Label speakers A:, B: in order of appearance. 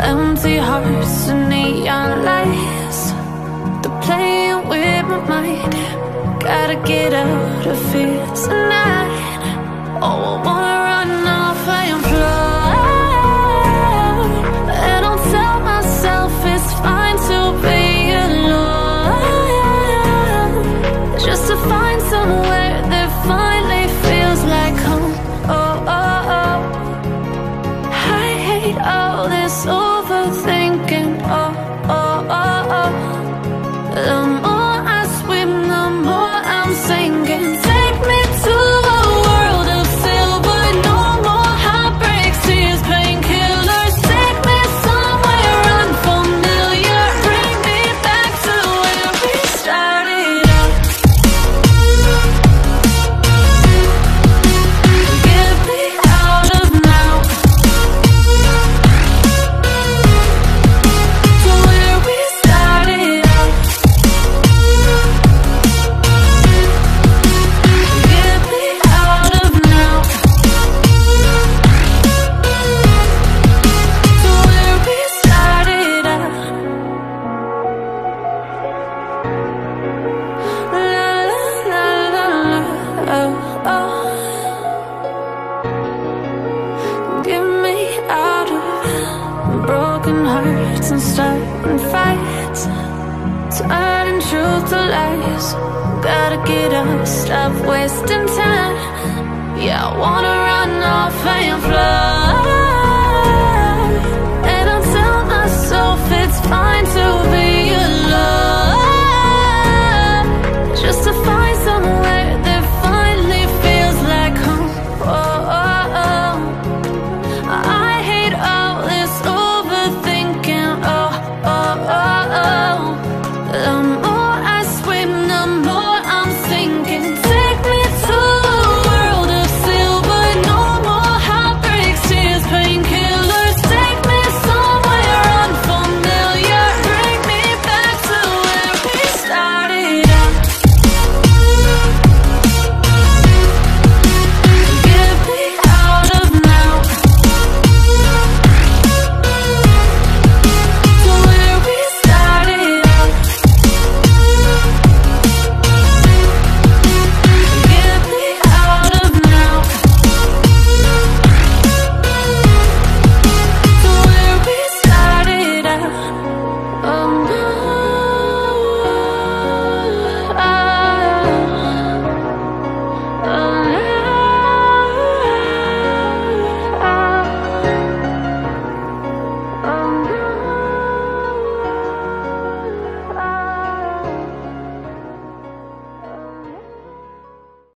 A: Empty hearts and neon lights, they're playing with my mind. Gotta get out of here tonight. Oh, I wanna run off and fly, and I'll tell myself it's fine to be alone, just to find somewhere that finally feels like home. Oh, oh, oh. I hate all this overthinking. Oh, oh, oh, oh. The more I swim, the more I'm sinking. Take me to a world of silver, no more heartbreaks, tears, painkillers. Take me somewhere unfamiliar, bring me back to where we started out. Get me out of now, to where we started out. Get me out of now, to where we started out. La la la la la, oh, oh. Get me out of broken hearts and starting fights, turning truth to lies. Gotta get up, stop wasting time. Yeah, I wanna run off and fly.